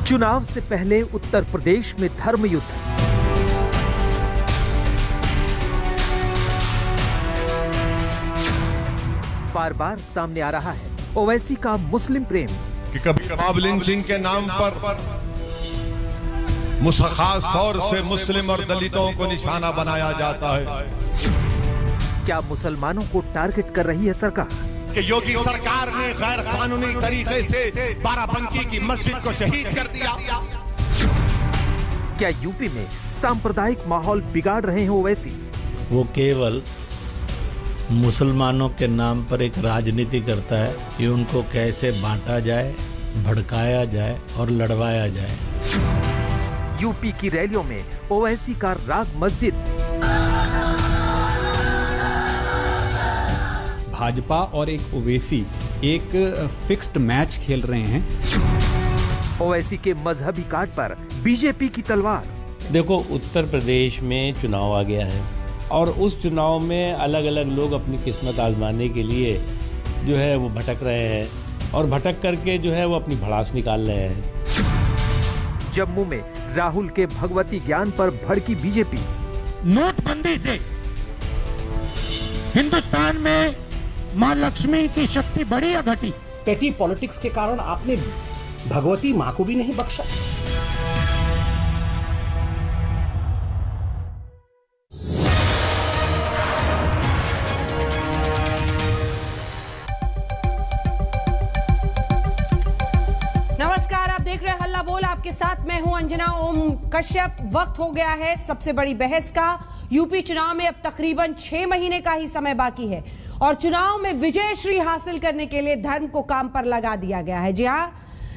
चुनाव से पहले उत्तर प्रदेश में धर्म युद्ध। बार बार सामने आ रहा है ओवैसी का मुस्लिम प्रेम कि कभी नवाब लिंचिंग के नाम पर खास तौर से मुस्लिम और दलितों को निशाना बनाया जाता है। क्या मुसलमानों को टारगेट कर रही है सरकार? कि योगी सरकार ने गैर कानूनी तरीके से बाराबंकी की मस्जिद को शहीद कर दिया। क्या यूपी में सांप्रदायिक माहौल बिगाड़ रहे हैं ओवैसी? वो केवल मुसलमानों के नाम पर एक राजनीति करता है कि उनको कैसे बांटा जाए, भड़काया जाए और लड़वाया जाए। यूपी की रैलियों में ओवैसी का राग मस्जिद। भाजपा और एक ओवैसी एक फिक्स्ड मैच खेल रहे हैं। ओवैसी के मजहबी कार्ड पर बीजेपी की तलवार। देखो, उत्तर प्रदेश में चुनाव आ गया है और उस चुनाव में अलग अलग लोग अपनी किस्मत आजमाने के लिए जो है वो भटक रहे हैं और भटक करके जो है वो अपनी भड़ास निकाल रहे हैं। जम्मू में राहुल के भगवती ज्ञान पर भड़की बीजेपी। नोटबंदी से हिंदुस्तान में मां लक्ष्मी की शक्ति बढ़ी या घटी? पेटी पॉलिटिक्स के कारण आपने भगवती मां को भी नहीं बख्शा। नमस्कार, आप देख रहे हैं हल्ला बोल। आपके साथ मैं हूं अंजना ओम कश्यप। वक्त हो गया है सबसे बड़ी बहस का। यूपी चुनाव में अब तकरीबन 6 महीने का ही समय बाकी है और चुनाव में विजय श्री हासिल करने के लिए धर्म को काम पर लगा दिया गया है। जी हां,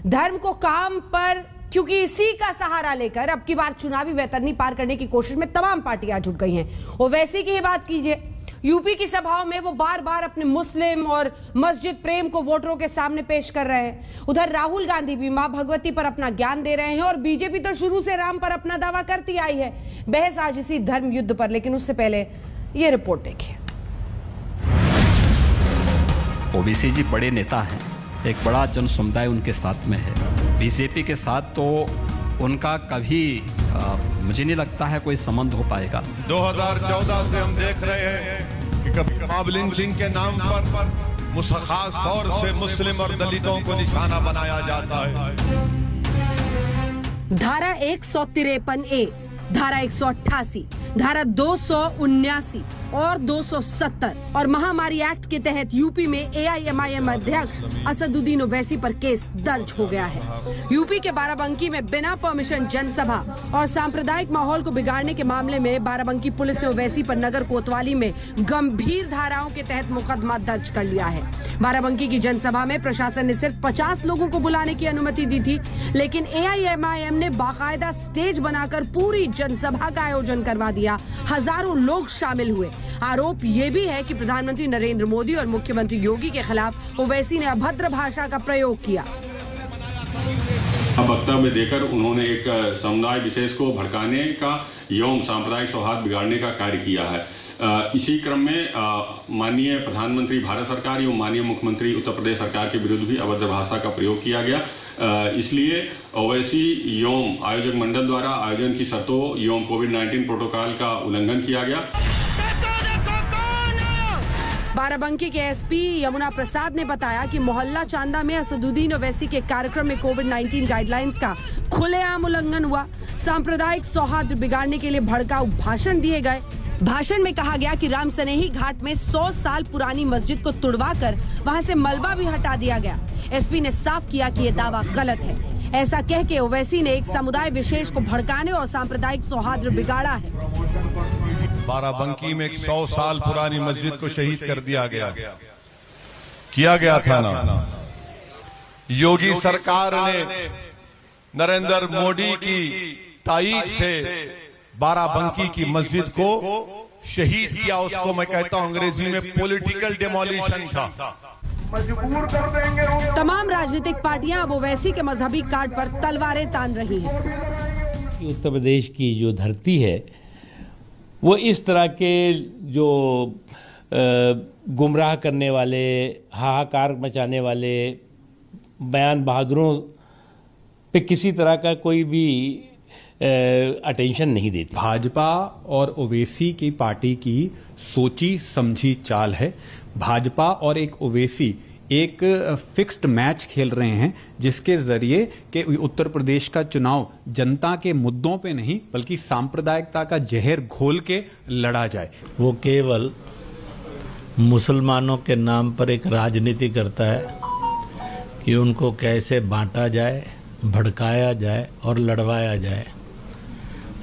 धर्म को काम पर, क्योंकि इसी का सहारा लेकर अब की बार चुनावी वैतरणी पार करने की कोशिश में तमाम पार्टियां जुट गई हैं। ओवैसी की ही बात कीजिए, यूपी की सभाओं में वो बार बार अपने मुस्लिम और मस्जिद प्रेम को वोटरों के सामने पेश कर रहे हैं। उधर राहुल गांधी भी मां भगवती पर अपना ज्ञान दे रहे हैं और बीजेपी तो शुरू से राम पर अपना दावा करती आई है। बहस आज इसी धर्म युद्ध पर, लेकिन उससे पहले ये रिपोर्ट देखिए। ओवैसी जी बड़े नेता हैं, एक बड़ा जन समुदाय उनके साथ में है। बीजेपी के साथ तो उनका कभी मुझे नहीं लगता है कोई संबंध हो पाएगा। 2014 से हम देख रहे हैं कि कभी नवाब लिंचिंग के नाम पर खास तौर से मुस्लिम और दलितों को निशाना बनाया जाता है। धारा 153A, धारा 188, धारा 279 और 270 और महामारी एक्ट के तहत यूपी में एआईएमआईएम अध्यक्ष असदुद्दीन ओवैसी पर केस दर्ज हो गया है। यूपी के बाराबंकी में बिना परमिशन जनसभा और सांप्रदायिक माहौल को बिगाड़ने के मामले में बाराबंकी पुलिस ने ओवैसी पर नगर कोतवाली में गंभीर धाराओं के तहत मुकदमा दर्ज कर लिया है। बाराबंकी की जनसभा में प्रशासन ने सिर्फ 50 लोगों को बुलाने की अनुमति दी थी, लेकिन एआईएमआईएम ने बाकायदा स्टेज बनाकर पूरी जनसभा का आयोजन करवा दिया। हजारों लोग शामिल हुए। आरोप ये भी है कि प्रधानमंत्री नरेंद्र मोदी और मुख्यमंत्री योगी के खिलाफ ओवैसी ने अभद्र भाषा का प्रयोग किया। वक्तव्य देकर उन्होंने एक समुदाय विशेष को भड़काने का एवं सांप्रदायिक सौहार्द बिगाड़ने का कार्य किया है। इसी क्रम में माननीय प्रधानमंत्री भारत सरकार एवं माननीय मुख्यमंत्री उत्तर प्रदेश सरकार के विरुद्ध भी अभद्र भाषा का प्रयोग किया गया। इसलिए ओवैसी एवं आयोजक मंडल द्वारा आयोजन की शर्तों एवं कोविड-19 प्रोटोकॉल का उल्लंघन किया गया। बाराबंकी के एसपी यमुना प्रसाद ने बताया कि मोहल्ला चांदा में असदुद्दीन ओवैसी के कार्यक्रम में कोविड-19 गाइडलाइंस का खुलेआम उल्लंघन हुआ। सांप्रदायिक सौहार्द बिगाड़ने के लिए भड़काऊ भाषण दिए गए। भाषण में कहा गया कि राम सनेही घाट में 100 साल पुरानी मस्जिद को तुड़वाकर वहां से मलबा भी हटा दिया गया। एसपी ने साफ किया कि ये दावा गलत है। ऐसा कह के ओवैसी ने एक समुदाय विशेष को भड़काने और सांप्रदायिक सौहार्द बिगाड़ा है। बाराबंकी में एक 100 साल पुरानी मस्जिद को शहीद कर दिया किया गया था ना। योगी सरकार ने नरेंद्र मोदी की ताईद से बाराबंकी की मस्जिद को शहीद किया। उसको मैं कहता हूं अंग्रेजी में पॉलिटिकल डेमोलिशन था। मजबूर कर देंगे। तमाम राजनीतिक पार्टियां अब ओवैसी के मजहबी कार्ड पर तलवारें तान रही हैं। उत्तर प्रदेश की जो धरती है वो इस तरह के जो गुमराह करने वाले, हाहाकार मचाने वाले, बयान बहादुरों पे किसी तरह का कोई भी अटेंशन नहीं देती। भाजपा और ओवैसी की पार्टी की सोची समझी चाल है। भाजपा और एक ओवैसी एक फिक्स्ड मैच खेल रहे हैं जिसके जरिए कि उत्तर प्रदेश का चुनाव जनता के मुद्दों पे नहीं बल्कि सांप्रदायिकता का जहर घोल के लड़ा जाए। वो केवल मुसलमानों के नाम पर एक राजनीति करता है कि उनको कैसे बांटा जाए, भड़काया जाए और लड़वाया जाए।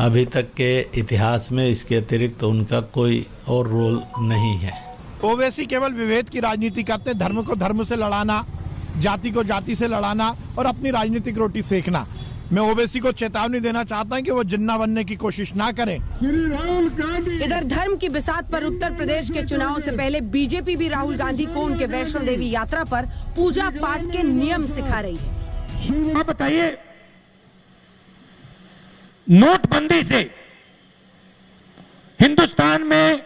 अभी तक के इतिहास में इसके अतिरिक्त उनका कोई और रोल नहीं है। ओवैसी केवल विभेद की राजनीति करते हैं, धर्म को धर्म से लड़ाना, जाति को जाति से लड़ाना और अपनी राजनीतिक रोटी सेकना। मैं ओवैसी को चेतावनी देना चाहता हूं कि वो जिन्ना बनने की कोशिश ना करें। इधर धर्म की बिसात पर उत्तर प्रदेश के चुनाव से पहले बीजेपी भी राहुल गांधी को उनके वैष्णो देवी यात्रा पर पूजा पाठ के नियम सिखा रही है। आप बताइए, नोटबंदी से हिंदुस्तान में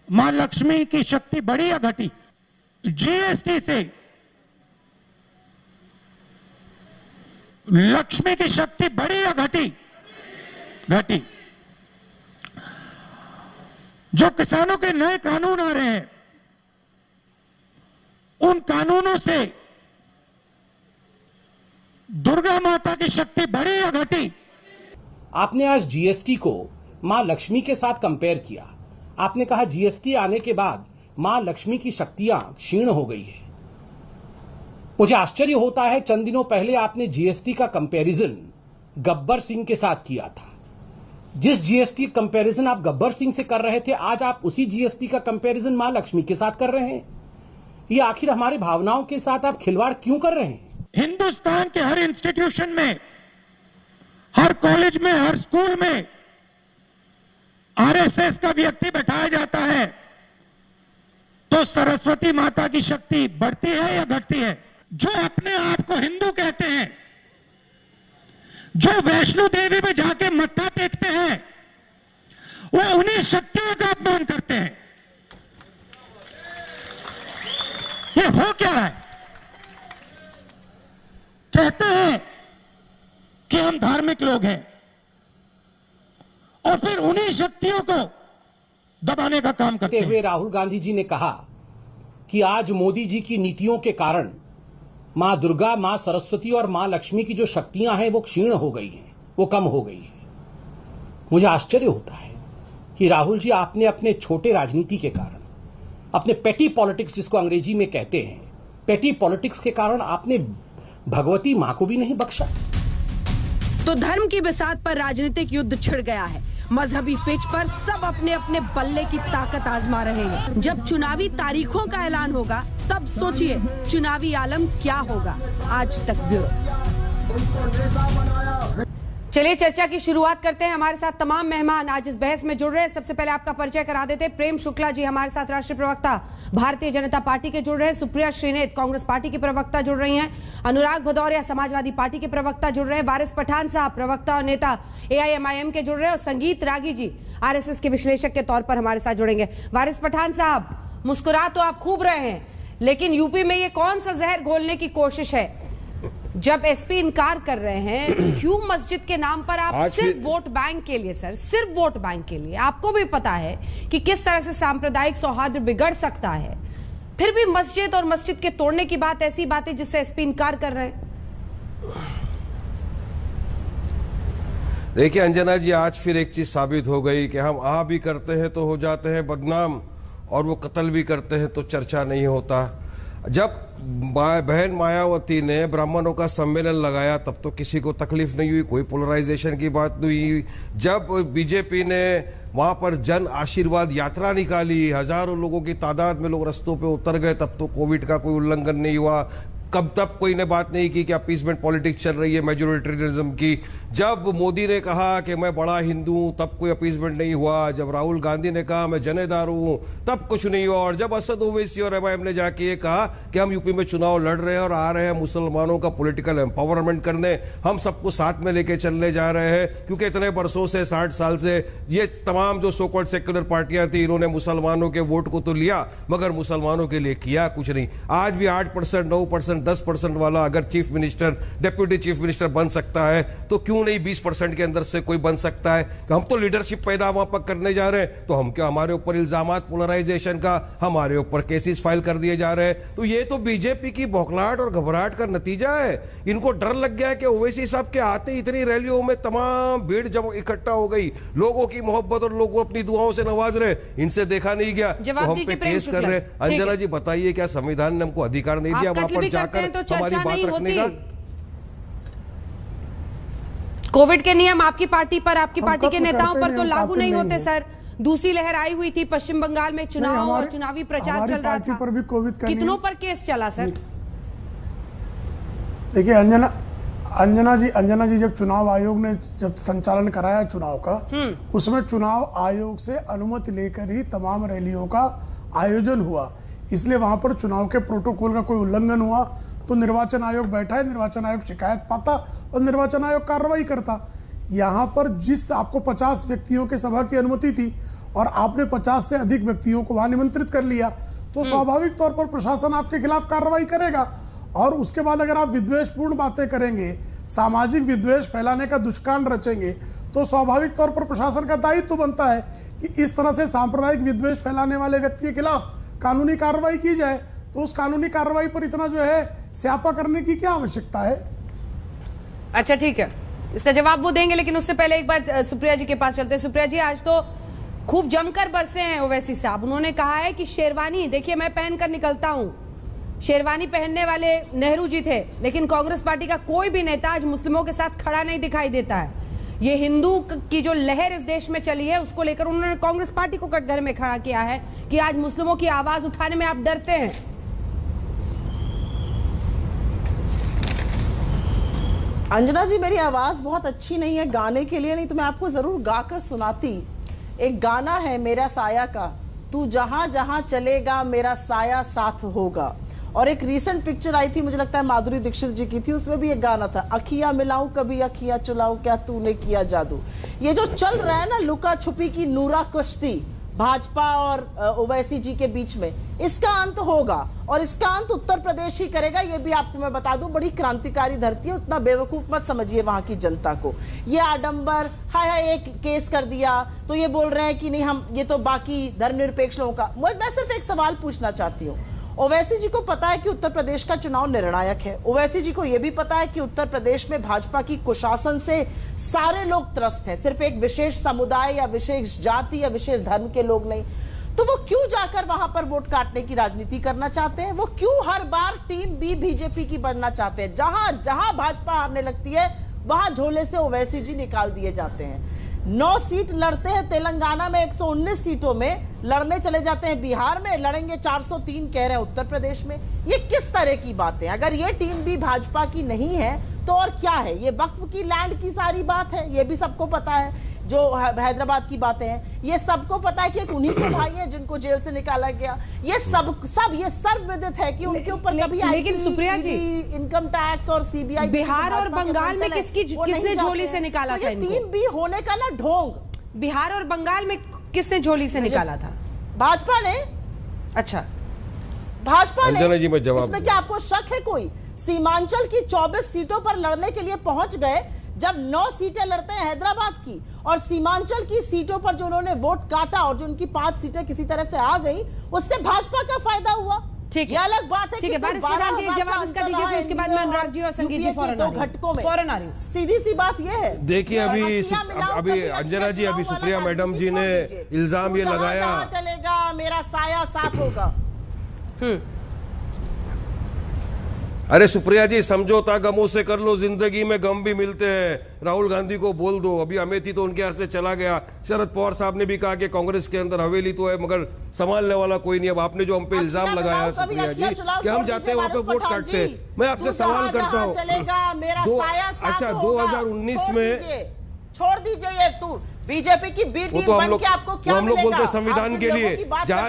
मां लक्ष्मी की शक्ति बढ़ी या घटी? जीएसटी से लक्ष्मी की शक्ति बढ़ी या घटी? घटी। जो किसानों के नए कानून आ रहे हैं, उन कानूनों से दुर्गा माता की शक्ति बढ़ी या घटी? आपने आज जीएसटी को मां लक्ष्मी के साथ कंपेयर किया। आपने कहा जीएसटी आने के बाद मां लक्ष्मी की शक्तियां क्षीण हो गई है। मुझे आश्चर्य होता है, चंद दिनों पहले आपने जीएसटी का कंपैरिजन गब्बर सिंह के साथ किया था। जिस जीएसटी कंपैरिजन आप गब्बर सिंह से कर रहे थे, आज आप उसी जीएसटी का कंपैरिजन मां लक्ष्मी के साथ कर रहे हैं। ये आखिर हमारी भावनाओं के साथ आप खिलवाड़ क्यों कर रहे हैं? हिंदुस्तान के हर इंस्टीट्यूशन में, हर कॉलेज में, हर स्कूल में आरएसएस का व्यक्ति बैठाया जाता है तो सरस्वती माता की शक्ति बढ़ती है या घटती है? जो अपने आप को हिंदू कहते हैं, जो वैष्णो देवी में जाके मत्था टेकते हैं, वो उन्हीं शक्तियों का अपमान करते हैं। ये हो क्या रहा है? कहते हैं कि हम धार्मिक लोग हैं और फिर उन्हीं शक्तियों को दबाने का काम करते हुए राहुल गांधी जी ने कहा कि आज मोदी जी की नीतियों के कारण मां दुर्गा, मां सरस्वती और मां लक्ष्मी की जो शक्तियां हैं वो क्षीण हो गई हैं, वो कम हो गई है। मुझे आश्चर्य होता है कि राहुल जी, आपने अपने छोटे राजनीति के कारण, अपने पेटी पॉलिटिक्स जिसको अंग्रेजी में कहते हैं, पेटी पॉलिटिक्स के कारण आपने भगवती मां को भी नहीं बख्शा। तो धर्म की बिसात पर राजनीतिक युद्ध छिड़ गया है। मजहबी पिच पर सब अपने अपने बल्ले की ताकत आजमा रहे हैं। जब चुनावी तारीखों का ऐलान होगा तब सोचिए चुनावी आलम क्या होगा। आज तक ब्यूरो। चलिए चर्चा की शुरुआत करते हैं। हमारे साथ तमाम मेहमान आज इस बहस में जुड़ रहे हैं। सबसे पहले आपका परिचय करा देते हैं। प्रेम शुक्ला जी हमारे साथ राष्ट्रीय प्रवक्ता भारतीय जनता पार्टी के जुड़ रहे हैं। सुप्रिया श्रीनेत कांग्रेस पार्टी की प्रवक्ता जुड़ रही हैं। अनुराग भदौरिया समाजवादी पार्टी के प्रवक्ता जुड़ रहे हैं। वारिस पठान साहब प्रवक्ता और नेता AIMIM के जुड़ रहे हैं। और संगीत रागी जी RSS के विश्लेषक के तौर पर हमारे साथ जुड़ेंगे। वारिस पठान साहब, मुस्कुरा तो आप खूब रहे हैं, लेकिन यूपी में ये कौन सा जहर घोलने की कोशिश है? जब SP इनकार कर रहे हैं, क्यों मस्जिद के नाम पर आप सिर्फ वोट बैंक के लिए, सर सिर्फ वोट बैंक के लिए, आपको भी पता है कि किस तरह से सांप्रदायिक सौहार्द बिगड़ सकता है, फिर भी मस्जिद और मस्जिद के तोड़ने की बात, ऐसी बातें जिससे SP इनकार कर रहे हैं? देखिए अंजना जी, आज फिर एक चीज साबित हो गई कि हम आ भी करते हैं तो हो जाते हैं बदनाम, और वो कत्ल भी करते हैं तो चर्चा नहीं होता। जब बहन मायावती ने ब्राह्मणों का सम्मेलन लगाया तब तो किसी को तकलीफ नहीं हुई, कोई पोलराइजेशन की बात नहीं हुई। जब बीजेपी ने वहां पर जन आशीर्वाद यात्रा निकाली, हजारों लोगों की तादाद में लोग रस्तों पे उतर गए, तब तो कोविड का कोई उल्लंघन नहीं हुआ। कब तक कोई ने बात नहीं की कि अपीसमेंट पॉलिटिक्स चल रही है मेजोरिटेरियनिज्म की। जब मोदी ने कहा कि मैं बड़ा हिंदू हूं तब कोई अपीसमेंट नहीं हुआ। जब राहुल गांधी ने कहा मैं जनेदार हूं तब कुछ नहीं हुआ। और जब असद ओवैसी और MIM ने जाके ये कहा कि हम यूपी में चुनाव लड़ रहे हैं और आ रहे हैं मुसलमानों का पॉलिटिकल एम्पावरमेंट करने, हम सबको साथ में लेके चलने जा रहे हैं, क्योंकि इतने बरसों से 60 साल से ये तमाम जो सो कॉल्ड सेक्युलर पार्टियां थी, इन्होंने मुसलमानों के वोट को तो लिया मगर मुसलमानों के लिए किया कुछ नहीं। आज भी 8%, 9% 5%, 10% वाला अगर chief minister, deputy chief minister बन सकता है तो क्यों नहीं 20% के अंदर से कोई बन सकता है? हम तो लीडरशिप पैदा वहां पर करने जा रहे हैं, तो हम क्या, हमारे ऊपर इल्जामात पोलराइजेशन का, हमारे ऊपर केसेस फाइल कर दिए जा रहे हैं। तो ये तो बीजेपी की बौखलाहट और घबराहट का नतीजा है। इनको डर लग गया है कि ओवैसी साहब के आते ही इतनी रैलियों में तमाम भीड़ जब इकट्ठा हो गई, लोगों की मोहब्बत और लोग अपनी दुआओं से नवाज रहे, इनसे देखा नहीं गया तो हम पे केस कर रहे। अंजना जी बताइए, क्या संविधान ने हमको अधिकार नहीं दिया वहां पर जाकर हमारी बात रखने का? कोविड के नियम आपकी पार्टी पर, आपकी पार्टी के नेताओं पर तो लागू नहीं होते सर। दूसरी लहर आई हुई थी पश्चिम बंगाल में, चुनाव और चुनावी प्रचार चल रहा था, पर भी कोविड का कितनों पर केस चला सर? देखिए अंजना जी जब चुनाव आयोग ने जब संचालन कराया चुनाव का, उसमें चुनाव आयोग से अनुमति लेकर ही तमाम रैलियों का आयोजन हुआ, इसलिए वहां पर चुनाव के प्रोटोकॉल का कोई उल्लंघन हुआ तो निर्वाचन आयोग बैठा है, निर्वाचन आयोग शिकायत पाता और निर्वाचन आयोग कार्रवाई करता। यहाँ पर जिस आपको 50 व्यक्तियों के सभा की अनुमति थी और आपने 50 से अधिक व्यक्तियों को वहां निमंत्रित कर लिया, तो स्वाभाविक तौर पर प्रशासन आपके खिलाफ कार्रवाई करेगा। और उसके बाद अगर आप विद्वेषपूर्ण बातें करेंगे, सामाजिक विद्वेष फैलाने का दुष्कांड रचेंगे, तो स्वाभाविक तौर पर प्रशासन का दायित्व बनता है कि इस तरह से सांप्रदायिक विद्वेष फैलाने वाले व्यक्ति के खिलाफ कानूनी कार्रवाई की जाए। तो उस कानूनी कार्रवाई पर इतना जो है स्यापा करने की क्या आवश्यकता है? अच्छा ठीक है, इसका जवाब वो देंगे, लेकिन उससे पहले एक बार सुप्रिया जी के पास चलते हैं। सुप्रिया जी, आज तो खूब जमकर बरसे हैं ओवैसी साहब। उन्होंने कहा है कि शेरवानी, देखिए मैं पहनकर निकलता हूं, शेरवानी पहनने वाले नेहरू जी थे, लेकिन कांग्रेस पार्टी का कोई भी नेता आज मुस्लिमों के साथ खड़ा नहीं दिखाई देता है। ये हिंदू की जो लहर इस देश में चली है, उसको लेकर उन्होंने कांग्रेस पार्टी को कटघरे में खड़ा किया है कि आज मुस्लिमों की आवाज उठाने में आप डरते हैं। अंजना जी, मेरी आवाज बहुत अच्छी नहीं है गाने के लिए, नहीं तो मैं आपको जरूर गाकर सुनाती। एक गाना है मेरा साया का, तू जहां जहां चलेगा मेरा साया साथ होगा। और एक रीसेंट पिक्चर आई थी, मुझे लगता है माधुरी दीक्षित जी की थी, उसमें भी एक गाना था, अखियां मिलाऊं कभी अखियां चुलाऊं क्या तूने किया जादू। ये जो चल रहा है ना लुका छुपी की नूरा कुश्ती भाजपा और ओवैसी जी के बीच में, इसका अंत होगा और इसका अंत उत्तर प्रदेश ही करेगा। ये भी आपको मैं बता दूं, बड़ी क्रांतिकारी धरती है, उतना बेवकूफ मत समझिए वहां की जनता को। ये आडंबर, हाय एक केस कर दिया तो ये बोल रहे हैं कि नहीं हम, ये तो बाकी धर्मनिरपेक्ष लोगों का। मैं सिर्फ एक सवाल पूछना चाहती हूँ, ओवैसी जी को पता है कि उत्तर प्रदेश का चुनाव निर्णायक है, ओवैसी जी को यह भी पता है कि उत्तर प्रदेश में भाजपा की कुशासन से सारे लोग त्रस्त हैं, सिर्फ एक विशेष समुदाय या विशेष जाति या विशेष धर्म के लोग नहीं, तो वो क्यों जाकर वहां पर वोट काटने की राजनीति करना चाहते हैं? वो क्यों हर बार टीम बी बीजेपी की बनना चाहते हैं? जहां जहां भाजपा हारने लगती है वहां झोले से ओवैसी जी निकाल दिए जाते हैं। 9 सीट लड़ते हैं तेलंगाना में, 119 सीटों में लड़ने चले जाते हैं, बिहार में लड़ेंगे 403 कह रहे हैं उत्तर प्रदेश में। ये किस तरह की बातें? अगर ये टीम भी भाजपा की नहीं है तो और क्या है? ये वक्फ की लैंड की सारी बात है, ये भी सबको पता है। जो हैदराबाद की बातें हैं ये सबको पता है कि एक उन्हीं के भाई हैं जिनको जेल से निकाला गया। ये सब ये सर्वविदित है कि उनके ऊपर कभी लेकिन सुप्रिया जी, इनकम टैक्स और सीबीआई, बिहार और बंगाल में किसने झोली से निकाला था? टीम बी होने का ना ढोंग। बिहार और बंगाल में किसने झोली से निकाला था? भाजपा ने। अच्छा, भाजपा ने। जी मैं जवाब, इसमें क्या आपको शक है कोई? सीमांचल की 24 सीटों पर लड़ने के लिए पहुंच गए, जब 9 सीटें लड़ते हैं हैदराबाद की और सीमांचल की सीटों पर जो उन्होंने वोट काटा और जो उनकी 5 सीटें किसी तरह से आ गई, उससे भाजपा का फायदा हुआ। ठीक है, अलग बात है। ठीक है, जवाब इसका दीजिए, फिर उसके बाद मैं अनुराग जी और संगीत जी फौरन आ रही। सीधी सी बात यह है। देखिए अभी अंजना जी, अभी सुप्रिया मैडम जी ने इल्जाम ये लगाया, चलेगा मेरा साया साथ होगा। अरे सुप्रिया जी, समझौता गमों से कर लो, जिंदगी में गम भी मिलते हैं। राहुल गांधी को बोल दो, अभी अमेठी तो उनके हाथ से चला गया। शरद पवार साहब ने भी कहा कि कांग्रेस के अंदर हवेली तो है मगर संभालने वाला कोई नहीं। अब आपने जो हम पे इल्जाम लगाया सुप्रिया जी कि हम जाते हैं वहां पे वोट काटते हैं, मैं आपसे सवाल करता हूँ, अच्छा 2019 में छोड़ दीजिए ये, बीजेपी की बी टीम बन के आपको क्या हम लोग मिलेगा? बोलते संविधान के लिए,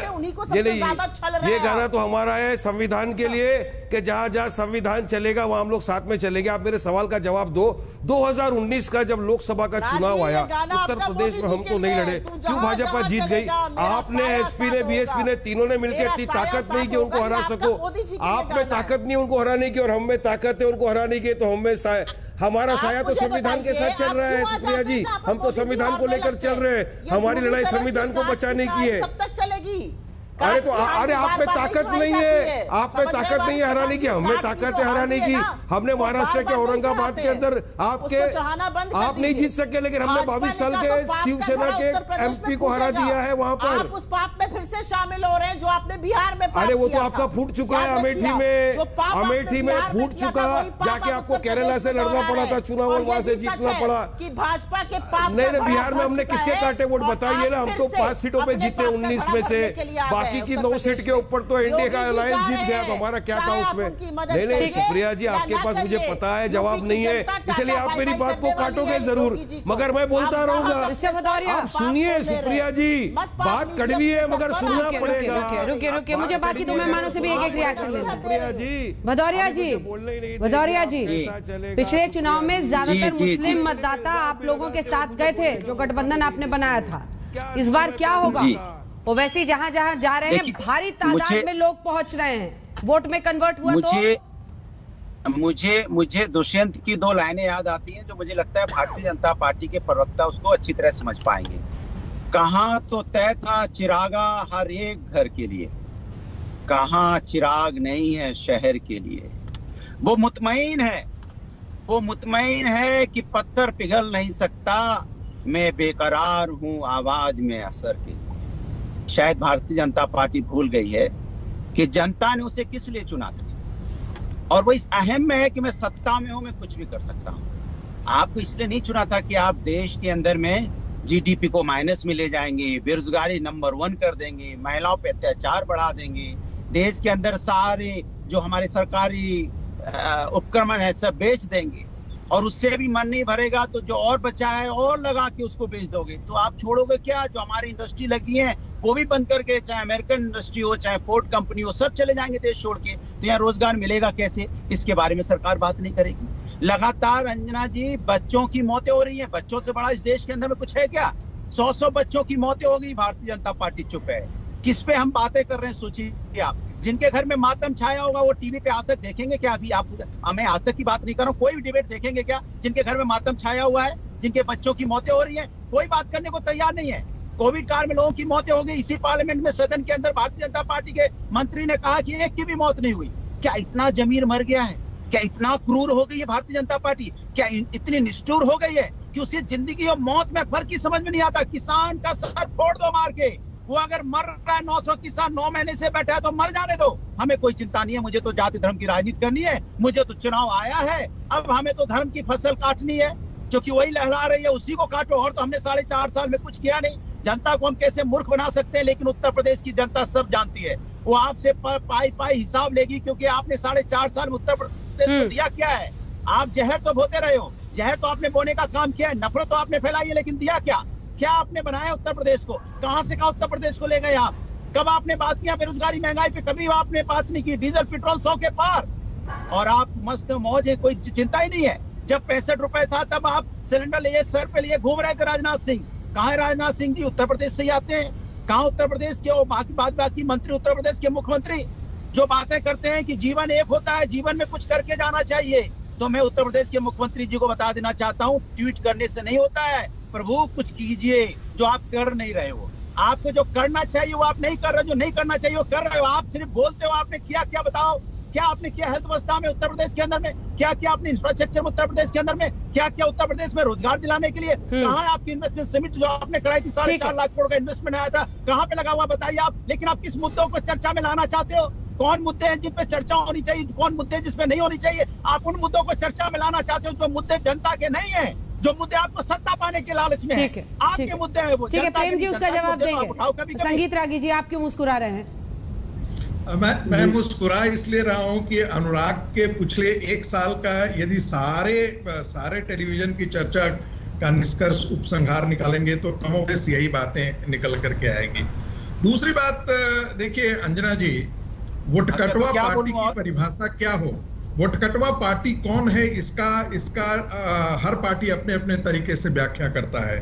उन्हीं को सबसे ज्यादा छल रहे ये गाना तो हमारा है संविधान के लिए कि जहां जहां संविधान चलेगा वहां हम लोग साथ में चलेंगे। आप मेरे सवाल का जवाब दो। 2019 का जब लोकसभा का चुनाव आया उत्तर प्रदेश में, हम तो नहीं लड़े, क्यों भाजपा जीत गई? आपने, एसपी ने, बीएसपी ने, तीनों ने मिलकर इतनी ताकत नहीं कि उनको हरा सको। आप में ताकत नहीं उनको हराने की और हम में ताकत है उनको हराने की, तो हम में हमारा साया तो संविधान के साथ चल रहा है सुप्रिया जी। हम तो संविधान को लेकर चल रहे हैं, हमारी लड़ाई संविधान को बचाने की है। कब तक चलेगी? अरे तो अरे आप में ताकत नहीं है, आप में ताकत नहीं है हराने की, हमें ताकत है हराने की। हमने महाराष्ट्र के औरंगाबाद के अंदर आप नहीं जीत सके, लेकिन हमने 22 साल के शिवसेना के एमपी को हरा दिया है वहां पर। आप उस पाप में फिर से शामिल हो रहे हैं जो आपने बिहार में। अरे वो तो आपका फूट चुका है अमेठी में फूट चुका। जाके आपको केरला से लड़ना पड़ा था चुनाव और वहां से जीतना पड़ा कि भाजपा के पाप। नहीं, बिहार में हमने किसके काटे वोट बताइए ना। हम तो 5 सीटों पे जीते 19 में से, बाकी की 9 सीट के ऊपर तो एनडीए का अलायंस जीत गया। तो हमारा क्या था उसमें? नहीं सुप्रिया जी, आपके पास मुझे पता है जवाब नहीं है, इसलिए आप मेरी बात को काटोगे जरूर, मगर मैं बोलता रहूंगा। आप सुनिए सुप्रिया जी, बात कड़वी है मगर सुनना पड़ेगा। रुकिए, मुझे बाकी 2 मेहमानों से भी एक रिएक्शन लेना। सुप्रिया जी, भदौरिया जी, पिछले चुनाव में ज्यादातर मुस्लिम मतदाता आप लोगों के साथ गए थे, जो गठबंधन आपने बनाया था। इस बार क्या होगा? ओवैसी जहां जहां जा रहे हैं, भारी तादाद में लोग पहुंच रहे हैं, वोट में कन्वर्ट हुआ मुझे दुष्यंत की 2 लाइनें याद आती हैं जो मुझे लगता है भारतीय जनता पार्टी के प्रवक्ता उसको अच्छी तरह समझ पाएंगे। कहां तो तय था चिरागा हर एक घर के लिए, कहां चिराग नहीं है शहर के लिए। वो मुतमईन है कि पत्थर पिघल नहीं सकता, मैं बेकरार हूं आवाज में असर के लिए। शायद भारतीय जनता पार्टी भूल गई है कि जनता ने उसे किस लिए चुना था, और वो इस अहम में है कि मैं सत्ता में हूं, मैं कुछ भी कर सकता हूं। आपको इसलिए नहीं चुना था कि आप देश के अंदर में जीडीपी को माइनस में ले जाएंगे, बेरोजगारी नंबर 1 कर देंगे, महिलाओं पे अत्याचार बढ़ा देंगे, देश के अंदर सारे जो हमारे सरकारी उपक्रम है सब बेच देंगे, और उससे भी मन नहीं भरेगा तो जो और बचा है और लगा के उसको बेच दोगे। तो आप छोड़ोगे क्या? जो हमारी इंडस्ट्री लगी है वो भी बंद करके, चाहे अमेरिकन इंडस्ट्री हो चाहे फोर्ड कंपनी हो, सब चले जाएंगे देश छोड़ के। तो यहाँ रोजगार मिलेगा कैसे? इसके बारे में सरकार बात नहीं करेगी। लगातार अंजना जी बच्चों की मौतें हो रही हैं। बच्चों से बड़ा इस देश के अंदर में कुछ है क्या? 100 बच्चों की मौतें हो गई, भारतीय जनता पार्टी चुप है। किस पे हम बातें कर रहे हैं सोचिए आप। जिनके घर में मातम छाया होगा वो टीवी पे आज तक देखेंगे क्या? अभी आप, मैं आज तक की बात नहीं कर रहा हूँ, कोई भी डिबेट देखेंगे क्या जिनके घर में मातम छाया हुआ है, जिनके बच्चों की मौतें हो रही है? कोई बात करने को तैयार नहीं है। कोविड काल में लोगों की मौतें हो गई, इसी पार्लियामेंट में सदन के अंदर भारतीय जनता पार्टी के मंत्री ने कहा कि एक की भी मौत नहीं हुई। क्या इतना जमीर मर गया है? क्या इतना क्रूर हो गई है भारतीय जनता पार्टी? क्या इतनी निष्ठुर हो गई है कि उसे जिंदगी और मौत में फर्क ही समझ में नहीं आता? किसान का सर फोड़ दो मार के, वो अगर मर रहा है 900 किसान 9 महीने से बैठा है तो मर जाने दो, हमें कोई चिंता नहीं है। मुझे तो जाति धर्म की राजनीति करनी है, मुझे तो चुनाव आया है, अब हमें तो धर्म की फसल काटनी है, क्योंकि वही लहरा रही है उसी को काटो। और तो हमने 4.5 साल में कुछ किया नहीं। जनता को हम कैसे मूर्ख बना सकते हैं, लेकिन उत्तर प्रदेश की जनता सब जानती है। वो आपसे पाई हिसाब लेगी, क्योंकि आपने 4.5 साल में उत्तर प्रदेश को दिया क्या है? आप जहर तो बोते रहे हो, जहर तो आपने बोने का काम किया है, नफरत तो आपने फैलाई है, लेकिन दिया क्या? क्या आपने बनाया उत्तर प्रदेश को? कहां से कहां उत्तर प्रदेश को ले गए आप? कब आपने बात किया बेरोजगारी महंगाई पे? कभी आपने बात नहीं की। डीजल पेट्रोल 100 के पार, और आप मस्त मौज है, कोई चिंता ही नहीं है। जब 65 रुपए था तब आप सिलेंडर लिए सर पे लिए घूम रहे थे राजनाथ सिंह। कहाँ है राजनाथ सिंह जी? उत्तर प्रदेश से ही आते हैं। कहाँ उत्तर प्रदेश के बाकी मंत्री, उत्तर प्रदेश के मुख्यमंत्री जो बातें करते हैं कि जीवन एक होता है, जीवन में कुछ करके जाना चाहिए। तो मैं उत्तर प्रदेश के मुख्यमंत्री जी को बता देना चाहता हूँ, ट्वीट करने से नहीं होता है। प्रभु कुछ कीजिए जो आप कर नहीं रहे हो। आपको जो करना चाहिए वो आप नहीं कर रहे हो, जो नहीं करना चाहिए वो कर रहे हो। आप सिर्फ बोलते हो। आपने किया क्या बताओ? क्या आपने किया हेल्थ व्यवस्था में उत्तर प्रदेश के अंदर में? क्या किया आपने इंफ्रास्ट्रक्चर में उत्तर प्रदेश के अंदर में? क्या किया उत्तर प्रदेश में रोजगार दिलाने के लिए? कहाँ है आपकी इन्वेस्टमेंट समिट जो आपने कराई थी? 4.5 लाख करोड़ का इन्वेस्टमेंट आया था, कहाँ पे लगा हुआ बताइए आप। लेकिन आप किस मुद्दों को चर्चा में लाना चाहते हो? कौन मुद्दे हैं जिन पे चर्चा होनी चाहिए, कौन मुद्दे जिसपे नहीं होनी चाहिए? आप उन मुद्दों को चर्चा में लाना चाहते हो जो मुद्दे जनता के नहीं है, जो मुद्दे आपको सत्ता पाने के लालच में है। आपके मुद्दे हैं वो। ठीक है, प्रेम जी उसका जवाब देंगे। संगीत रागी जी, आप क्यों मुस्कुरा रहे हैं? मैं मुस्कुरा इसलिए रहा हूं कि अनुराग के पिछले 1 साल का यदि सारे टेलीविजन की चर्चा का निष्कर्ष उपसंहार निकालेंगे तो कमोबेश यही बातें निकल करके आएगी। दूसरी बात देखिए अंजना जी, वोटकटवा पार्टी की परिभाषा क्या हो, वोटकटवा पार्टी कौन है, इसका हर पार्टी अपने अपने तरीके से व्याख्या करता है।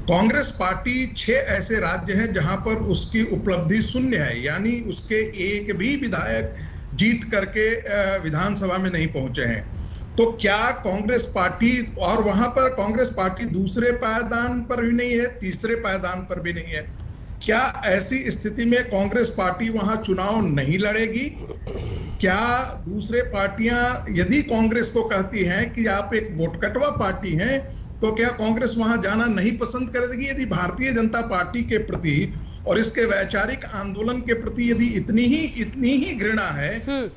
कांग्रेस पार्टी 6 ऐसे राज्य हैं जहां पर उसकी उपलब्धि शून्य है, यानी उसके एक भी विधायक जीत करके विधानसभा में नहीं पहुंचे हैं। तो क्या कांग्रेस पार्टी, और वहां पर कांग्रेस पार्टी दूसरे पायदान पर भी नहीं है, तीसरे पायदान पर भी नहीं है, क्या ऐसी स्थिति में कांग्रेस पार्टी वहां चुनाव नहीं लड़ेगी? क्या दूसरे पार्टियां यदि कांग्रेस को कहती हैं कि आप एक वोटकटवा पार्टी हैं, तो क्या कांग्रेस वहां जाना नहीं पसंद करेगी? यदि भारतीय जनता पार्टी के प्रति और इसके वैचारिक आंदोलन के प्रति यदि इतनी ही घृणा है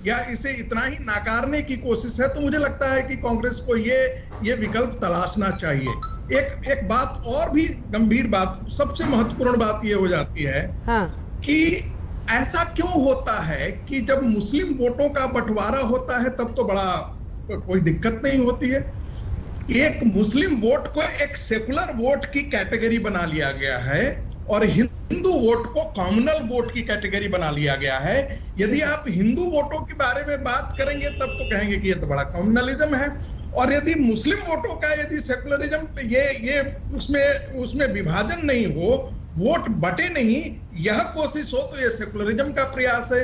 या इसे इतना ही नाकारने की कोशिश है, तो मुझे लगता है कि कांग्रेस को ये विकल्प तलाशना चाहिए। एक बात और भी गंभीर बात, सबसे महत्वपूर्ण बात ये हो जाती है कि ऐसा क्यों होता है कि जब मुस्लिम वोटों का बंटवारा होता है तब तो बड़ा कोई दिक्कत नहीं होती है, एक मुस्लिम वोट को एक सेकुलर वोट की कैटेगरी बना लिया गया है और हिंदू वोट को कॉमनल वोट की कैटेगरी बना लिया गया है। यदि आप हिंदू वोटों के बारे में बात करेंगे तब तो कहेंगे कि ये तो बड़ा कॉमनलिज्म है, और यदि मुस्लिम वोटों का यदि सेकुलरिज्म ये उसमें विभाजन नहीं हो, वोट बटे नहीं, यह कोशिश हो, तो ये सेकुलरिज्म का प्रयास है।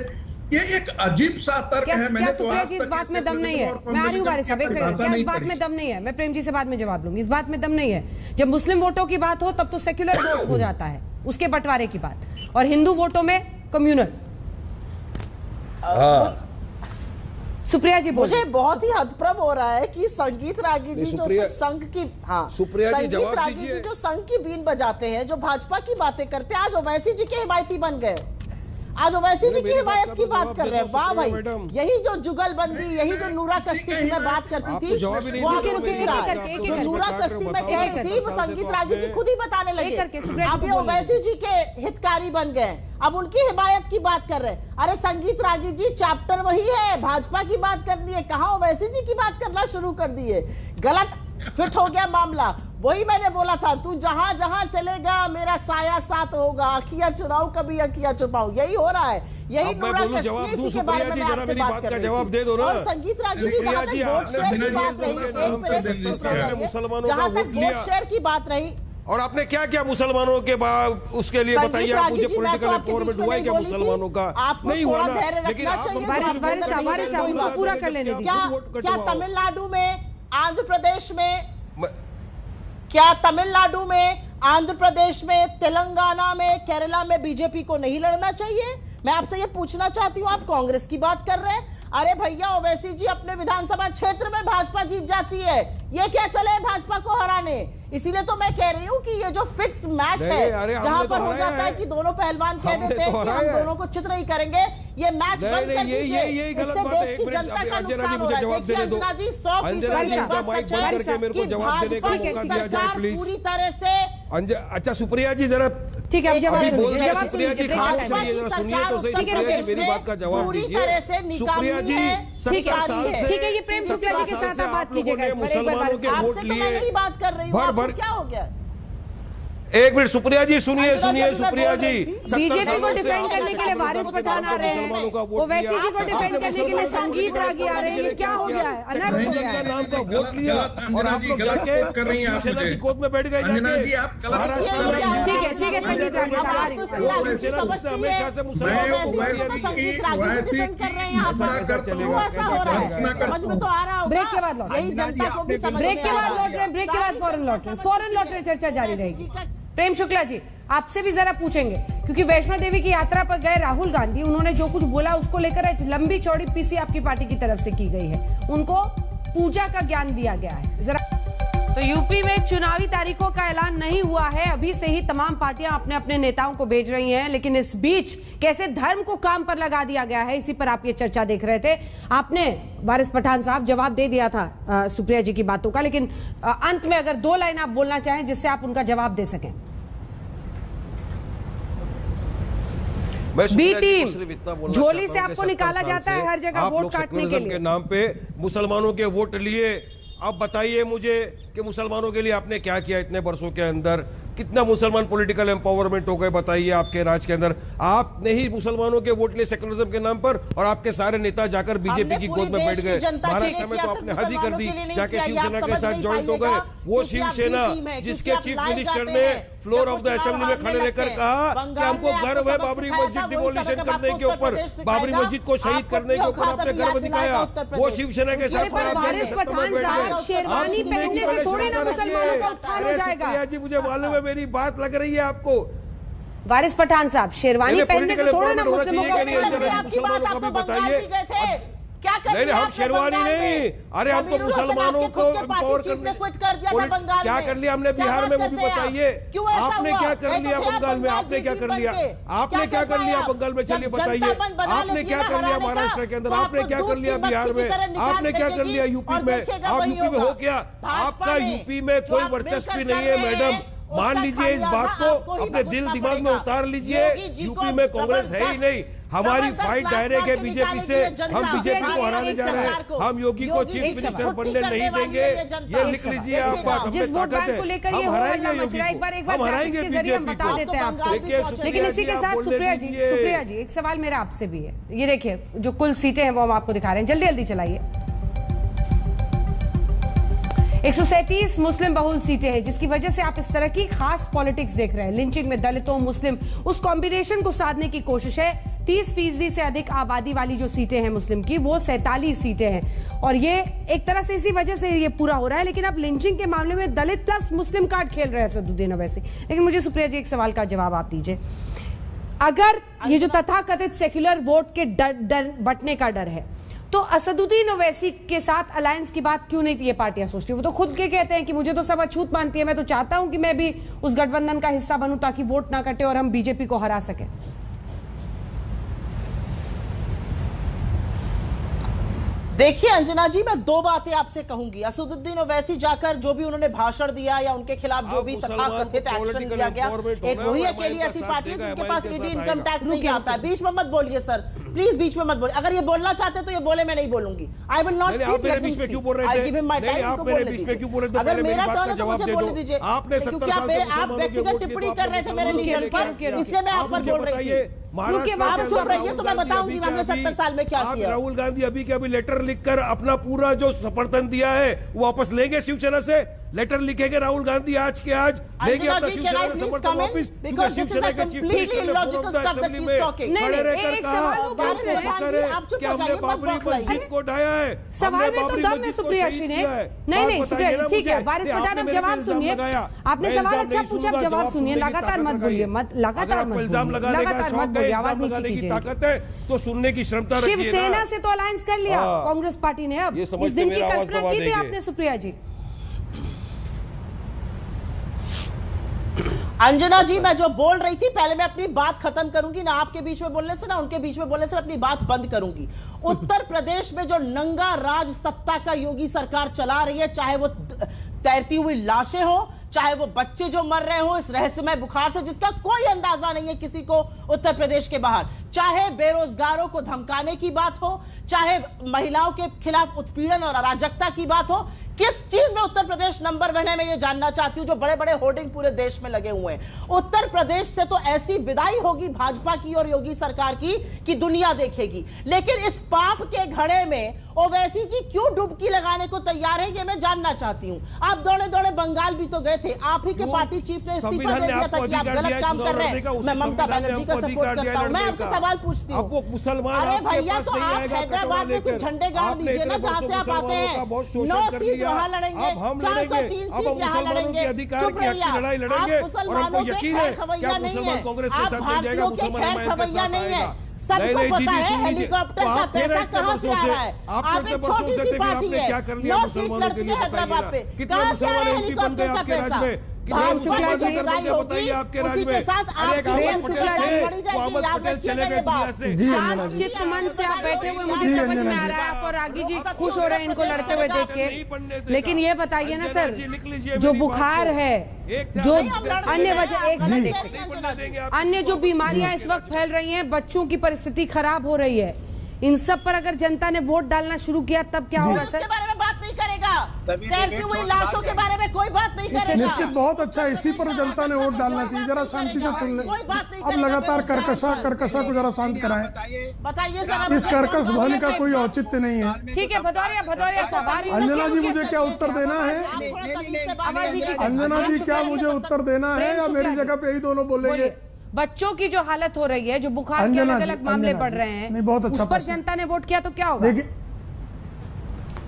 ये एक अजीब सा तर्क है। मैंने तो आज तक इस बात में दम नहीं है, मैं आ रही हूँ बात में दम नहीं है, मैं प्रेम जी से बाद में जवाब लूंगी। इस बात में दम नहीं है। जब मुस्लिम वोटों की बात हो तब तो सेक्युलर वोट हो जाता है, उसके बंटवारे की बात, और हिंदू वोटों में कम्युनल। सुप्रिया जी मुझे बहुत ही हदप्रभ हो रहा है कि संगीत रागी जी जो संघ की संगीत रागी जी जो संघ की बीन बजाते हैं, जो भाजपा की बातें करते हैं, आज ओवैसी जी के हिमायती बन गए, आज ओवैसी जी की हिमायत की बात कर रहे हैं। वाह भाई, यही जो जुगलबंदी, यही जो नूरा कश्ती की मैं बात करती थी, वो नूरा कश्ती में कह रही थी, वो संगीत रागी जी खुद ही बताने लगे। अब ये ओवैसी जी के हितकारी बन गए, अब उनकी हिमायत की बात कर रहे हैं। अरे संगीत रागी जी, चैप्टर वही है, भाजपा की बात करनी है, कहां ओवैसी जी की बात करना शुरू कर दिए। गलत फिट हो गया मामला। वही मैंने बोला था, तू जहां जहां चलेगा मेरा साया साथ होगा, अखियां चुराऊं कभी अखियां छुपाऊं, यही हो रहा है। यही नूरा कश्मीर, इसी के बारे में मैं आपसे बात कर रही हूं। और संगीत रागी जी, जहां तक वोट शेयर की बात रही, जहां तक वोट शेयर की बात रही, और आपने क्या क्या मुसलमानों के बाद उसके लिए बताइए, आप मुझे पॉलिटिकल एम्पावरमेंट हुआ है क्या मुसलमानों का? नहीं हुआ ना, लेकिन आप पूरा कर लेने दीजिए। क्या तमिलनाडु में, आंध्र प्रदेश में, क्या तमिलनाडु में, आंध्र प्रदेश में, तेलंगाना में, केरला में बीजेपी को नहीं लड़ना चाहिए? मैं आपसे ये पूछना चाहती हूँ। आप कांग्रेस की बात कर रहे हैं। अरे भैया, ओवैसी जी अपने विधानसभा क्षेत्र में भाजपा जीत जाती है, ये क्या चले भाजपा को हराने? इसीलिए तो मैं कह रही हूँ कि ये जो फिक्स्ड मैच है, जहां पर हो जाता है कि दोनों पहलवान कह देते हैं कि हम दोनों को चित्र ही करेंगे, ये मैच बंद कर दीजिए। इससे देश की जनता का नुकसान हो रहा है। देखिए अंजना जी, 100% सरकार पूरी तरह से। अच्छा सुप्रिया जी, जरा ठीक है, अभी बोल रहे हैं सुप्रिया जी, खामोश रहिए, जरा सुनिए तो सही। सुप्रिया जी मेरी बात का जवाब दीजिए। सुप्रिया जी, ठीक है, ये प्रेम शुक्ला जी के साथ आप बात कीजिएगा। मुसलमानों के वोट लिए नहीं बात कर रही हूँ, क्या हो गया? एक मिनट सुप्रिया जी, सुनिए सुप्रिया जी, बीजेपी को डिफेंड करने के लिए वारिस पठान आ रहे हैं, ओवैसी जी को डिफेंड करने के लिए संगीत रागी आ रहे हैं, ये क्या हो गया है? अनर्थ हो गया है। नाम का वोट लिया और आप लोग जाके कर रही हैं, आप की गोद में बैठ गए। ठीक है संगीत रागी हमेशा से ब्रेक के बाद फौरन लौट रहे, चर्चा जारी रहेगी। प्रेम शुक्ला जी, आपसे भी जरा पूछेंगे, क्योंकि वैष्णो देवी की यात्रा पर गए राहुल गांधी, उन्होंने जो कुछ बोला उसको लेकर लंबी चौड़ी पीसी आपकी पार्टी की तरफ से की गई है, उनको पूजा का ज्ञान दिया गया है। जरा तो यूपी में चुनावी तारीखों का ऐलान नहीं हुआ है, अभी से ही तमाम पार्टियां अपने अपने नेताओं को भेज रही हैं, लेकिन इस बीच कैसे धर्म को काम पर लगा दिया गया है, इसी पर आप ये चर्चा देख रहे थे। आपने वारिस पठान साहब जवाब दे दिया था सुप्रिया जी की बातों का, लेकिन अंत में अगर 2 लाइन आप बोलना चाहें जिससे आप उनका जवाब दे सकें। बी टीम, झोली से आपको निकाला जाता है हर जगह वोट काटने के लिए। नाम पे मुसलमानों के वोट लिए। अब बताइए मुझे कि मुसलमानों के लिए आपने क्या किया इतने वर्षों के अंदर, कितना मुसलमान पॉलिटिकल एम्पावरमेंट हो गए बताइए आपके राज के अंदर। आपने ही मुसलमानों के वोट लिए सेकुलरिज्म के नाम पर, और आपके सारे नेता जाकर बीजेपी की गोद में बैठ गए। महाराष्ट्र में तो आपने हद ही कर दी, जाके शिवसेना के साथ ज्वाइंट हो गए। वो शिवसेना जिसके चीफ मिनिस्टर ने फ्लोर ऑफ द असेंबली में खड़े रहकर कहा कि हमको गर्व है बाबरी मस्जिद डिमोलिशन करने के ऊपर, बाबरी मस्जिद को शहीद करने के ऊपर आपने गर्व दिखाया। वो शिवसेना के साथ जी मुझे मालूम है, मेरी बात लग रही है आपको। वारिस पठान साहब, शेरवानी पहनने से थोड़े ना मुस्लिमों को भी बताइए। नहीं, हम शेरवानी नहीं, अरे हम तो मुसलमानों को एम्पावर करने क्या कर लिया हमने बिहार में, वो भी बताइए। आपने क्या कर लिया बंगाल में, आपने क्या कर लिया, आपने क्या कर लिया बंगाल में, चलिए बताइए। आपने क्या कर लिया महाराष्ट्र के अंदर, आपने क्या कर लिया बिहार में, आपने क्या कर लिया यूपी में। आप यूपी में हो क्या, आपका यूपी में कोई वर्चस्व नहीं है मैडम, मान लीजिए इस बात को, अपने दिल दिमाग में उतार लीजिए। यूपी में कांग्रेस है ही नहीं, हमारी फाइट डायरेक्ट है बीजेपी से। हम बीजेपी को हराने जा रहे हैं, हम योगी को चीफ मिनिस्टर बनने नहीं देंगे। ये लिख लीजिए आप बात, हमें ताकत है, हम हराएंगे योगी को, हम हराएंगे बीजेपी को। लेकिन इसी के साथ सुप्रिया जी एक सवाल मेरा आपसे भी है। ये देखिए जो कुल सीटें हैं वो हम आपको दिखा रहे हैं, जल्दी जल्दी चलाइए। 137 मुस्लिम बहुल सीटें हैं, जिसकी वजह से आप इस तरह की खास पॉलिटिक्स देख रहे हैं। लिंचिंग में दलितों मुस्लिम, उस कॉम्बिनेशन को साधने की कोशिश है। 30% से अधिक आबादी वाली जो सीटें हैं मुस्लिम की, वो 47 सीटें हैं, और ये एक तरह से इसी वजह से ये पूरा हो रहा है। लेकिन अब लिंचिंग के मामले में दलित प्लस मुस्लिम कार्ड खेल रहे हैं असदुद्दीन ओवैसी। लेकिन मुझे सुप्रिया जी एक सवाल का जवाब आप दीजिए, अगर ये जो तथाकथित सेक्युलर वोट के डर बंटने का डर है, तो असदुद्दीन ओवैसी के साथ अलायंस की बात क्यों नहीं ये पार्टियां सोचती? वो तो खुद के कहते हैं कि मुझे तो सब अछूत मानती है, मैं तो चाहता हूं कि मैं भी उस गठबंधन का हिस्सा बनूं ताकि वोट ना कटे और हम बीजेपी को हरा सकें। देखिए अंजना जी, मैं दो बातें आपसे कहूंगी। असदुद्दीन ओवैसी जाकर जो भी उन्होंने भाषण दिया या उनके खिलाफ जो भी तथाकथित एक्शन लिया गया, एक वही अकेली ऐसी पार्टी है जिनके पास निजी इनकम टैक्स नहीं जाता है। बीच में मत बोलिए सर, प्लीज बीच में मत बोलिए। अगर ये बोलना चाहते तो ये बोले, मैं नहीं बोलूंगी। I will not speak, let him speak. I give him my time, उनको बोलने दीजिए। अगर मेरा टर्न है तो मुझे बोलने दीजिए, क्योंकि आप व्यक्तिगत टिप्पणी कर रहे थे मेरे लीडर पर, इसलिए मैं आप पर बोल रही थी। आप सुन रही है तो मैं बताऊंगी हमने 70 साल में क्या किया। राहुल गांधी अभी के अभी लेटर लिखकर अपना पूरा जो समर्थन दिया है वो वापस लेंगे शिवसेना से। लेटर लिखेंगे राहुल गांधी आज के आज, लेंगे अपना शिवसेना का समर्थन वापस, क्योंकि शिवसेना के चीफ मिनिस्टर ने असेंबली में खड़े रहकर कहा कि हमने बाबरी मस्जिद को ढाया है, हमने बाबरी मस्जिद को शहीद किया है। नहीं सुप्रिया जी ठीक है, वारिस पठान आप जवाब सुनिए, आपने सवाल अच्छा पूछा, जवाब सुनिए, लगातार मत बोलिए, लगातार मत बोलिए, आवाज नीचे कीजिए। ताकत है तो सुनने की क्षमता रखिए। शिवसेना से तो अलायंस कर लिया कांग्रेस पार्टी ने, अब इस दिन की कल्पना की थी आपने सुप्रिया जी? अंजना जी, मैं जो बोल रही थी, पहले मैं अपनी बात खत्म करूंगी, ना आपके बीच में बोलने से ना उनके बीच में बोलने से अपनी बात बंद करूंगी। उत्तर प्रदेश में जो नंगा राज सत्ता का योगी सरकार चला रही है, चाहे वो तैरती हुई लाशें हो, चाहे वो बच्चे जो मर रहे हो इस रहस्यमय बुखार से जिसका कोई अंदाजा नहीं है किसी को उत्तर प्रदेश के बाहर, चाहे बेरोजगारों को धमकाने की बात हो, चाहे महिलाओं के खिलाफ उत्पीड़न और अराजकता की बात हो, किस चीज में उत्तर प्रदेश नंबर 1 है मैं ये जानना चाहती हूं। जो बड़े बड़े होर्डिंग पूरे देश में लगे हुए हैं, उत्तर प्रदेश से तो ऐसी विदाई होगी भाजपा की और योगी सरकार की कि दुनिया देखेगी। लेकिन इस पाप के घड़े में ओवैसी जी क्यों डुबकी लगाने को तैयार है, ये मैं जानना चाहती हूँ। आप दौड़े दौड़े बंगाल भी तो गए थे, आप ही के पार्टी चीफ ने इस्तीफा दे दिया था कि आप गलत काम कर रहे हैं। मैं ममता बनर्जी का सपोर्ट करता हूँ। मैं आपसे सवाल पूछती हूँ, अरे भैया तो आप हैदराबाद में कुछ झंडे गाड़ दीजिए ना जहां से आप आते हैं। 9 सीट वहां लड़ेंगे, 403 सीट यहाँ लड़ेंगे। चुप रहिए, आप मुसलमानों के खैर खवैया नहीं है, आप भारतीयों के खैर खवैया नहीं है। सबको पता है हेलीकॉप्टर का पैसा कहां से आ रहा है। आप एक छोटी सी पार्टी है, 9 सीट लड़ती है हैदराबाद पे, कहां से आ रहा है हेलीकॉप्टर का पैसा? भाजपा की लड़ाई होगी, उसी के साथ आप लड़ी जाएगी, याद रखिएगा ये बात। चित्त मन से आप बैठे हुए मुझे समझ में आ रहा है, आप और रागी जी खुश हो रहे हैं इनको लड़ते हुए देख के। लेकिन ये बताइए ना सर, जो बुखार है, जो अन्य वजह, एक देख सकते, अन्य जो बीमारियां इस वक्त फैल रही हैं, बच्चों की परिस्थिति खराब हो रही है, इन सब पर अगर जनता ने वोट डालना शुरू किया तब क्या होगा सर? इसके बारे में बात नहीं करेगा करेगा, तैरती हुई लाशों के बारे में कोई बात नहीं करेगा। निश्चित, बहुत अच्छा, इसी पर जनता ने वोट डालना चाहिए। जरा शांति से सुन ले, अब लगातार कर्कशा को जरा शांत कराएं। बताइए जरा, इस कर्कश ध्वनि का कोई औचित्य नहीं है। ठीक है, भदौरिया साहब, अंजना जी मुझे क्या उत्तर देना है? अंजना जी क्या मुझे उत्तर देना है या मेरी जगह पे ही दोनों बोलेंगे? बच्चों की जो हालत हो रही है, जो बुखार के अलग अलग मामले बढ़ रहे हैं, नहीं बहुत अच्छा, उस पर जनता ने वोट किया तो क्या होगा? देखिए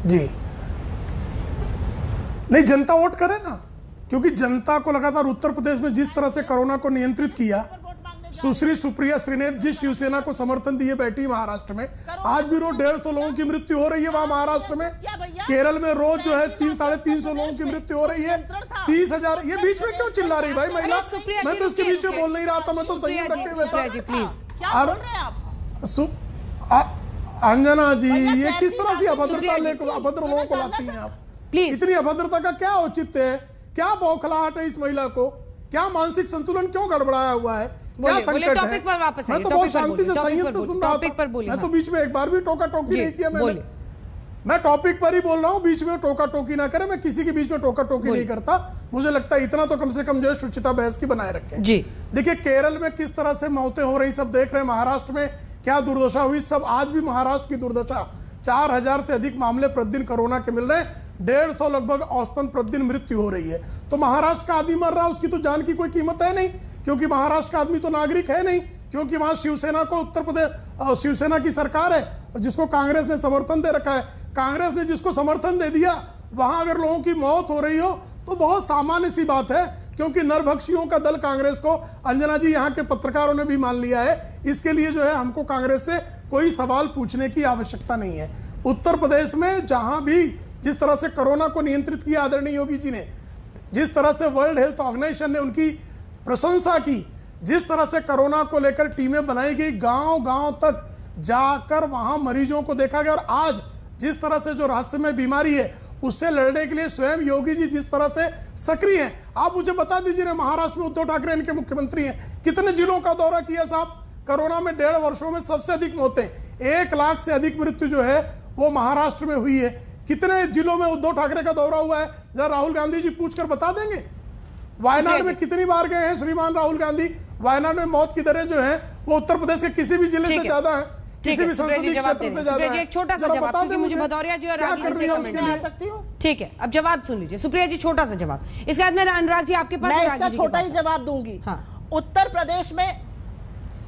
जी, नहीं जनता वोट करे ना, क्योंकि जनता को लगातार उत्तर प्रदेश में जिस तरह से कोरोना को नियंत्रित किया, सुश्री सुप्रिया श्रीनेत जिस शिवसेना को समर्थन दिए बैठी महाराष्ट्र में, आज भी रोज 150 लोगों की मृत्यु हो रही है वहां महाराष्ट्र में। केरल में रोज जो है 300-350 लोगों की मृत्यु हो रही है। 30,000, ये बीच में क्यों चिल्ला रही भाई महिला? मैं तो उसके बीच में बोल नहीं रहा था, मैं तो संयम रखे हुए था। अंजना जी, ये किस तरह से अभद्र लोगों को लाती हैं आप? इतनी अभद्रता का क्या औचित्य है? क्या बौखलाहट है इस महिला को? क्या मानसिक संतुलन क्यों गड़बड़ाया हुआ है? क्या संकट है? मैं तो बहुत शांति से संयम से सुन रहा था। मैं तो बीच में एक बार भी टोका टोकी नहीं किया मैंने। मैं टॉपिक पर ही बोल रहा हूँ, बीच में टोका टोकी ना करे। मैं किसी के बीच में टोका टोकी नहीं करता। मुझे लगता है इतना तो कम से कम जो है शुचिता बहस की बनाए रखें। जी देखिए, केरल में किस तरह से मौतें हो रही सब देख रहे हैं। महाराष्ट्र में क्या दुर्दशा हुई, सब आज भी महाराष्ट्र की दुर्दशा। 4000 से अधिक मामले प्रतिदिन कोरोना के मिल रहे हैं। 150 लगभग औसतन प्रतिदिन मृत्यु हो रही है। तो महाराष्ट्र का आदमी मर रहा है, उसकी तो जान की कोई कीमत है नहीं, क्योंकि महाराष्ट्र का आदमी तो नागरिक है नहीं, क्योंकि वहां शिवसेना को उत्तर प्रदेश शिवसेना की सरकार है और जिसको कांग्रेस ने समर्थन दे रखा है। कांग्रेस ने जिसको समर्थन दे दिया, वहां अगर लोगों की मौत हो रही हो तो बहुत सामान्य सी बात है, क्योंकि नरभक्षियों का दल कांग्रेस को, अंजना जी यहाँ के पत्रकारों ने भी मान लिया है। इसके लिए जो है हमको कांग्रेस से कोई सवाल पूछने की आवश्यकता नहीं है। उत्तर प्रदेश में जहां भी जिस तरह से कोरोना को नियंत्रित किया आदरणीय योगी जी ने, जिस तरह से वर्ल्ड हेल्थ ऑर्गेनाइजेशन ने उनकी प्रशंसा की, जिस तरह से कोरोना को लेकर टीमें बनाई गई, गांव-गांव तक जाकर वहां मरीजों को देखा गया, और आज जिस तरह से जो रहस्यमय बीमारी है उससे लड़ने के लिए स्वयं योगी जी जिस तरह से सक्रिय हैं। आप मुझे बता दीजिए ना, महाराष्ट्र में उद्धव ठाकरे इनके मुख्यमंत्री हैं, कितने जिलों का दौरा किया साहब? कोरोना में 1.5 वर्षों में सबसे अधिक मौतें, 1 लाख से अधिक मृत्यु जो है वो महाराष्ट्र में हुई है। कितने जिलों में उद्धव ठाकरे का दौरा हुआ है, जरा राहुल गांधी जी पूछकर बता देंगे। वायनाड में कितनी बार गए हैं श्रीमान राहुल गांधी? वायनाड में मौत की दरें जो है वो उत्तर प्रदेश के किसी भी जिले से ज्यादा है, किसी भी संसदीय क्षेत्र से ज्यादा है। एक छोटा सा जवाब, क्योंकि मुझे भदौरिया जी और रागी से कमेंट आ सकती हूँ। ठीक है, अब जवाब सुन लीजिए सुप्रिया जी, छोटा सा जवाब। इसके बाद में अनुराग जी आपके पास, मैं इसका छोटा ही जवाब दूंगी। उत्तर प्रदेश में,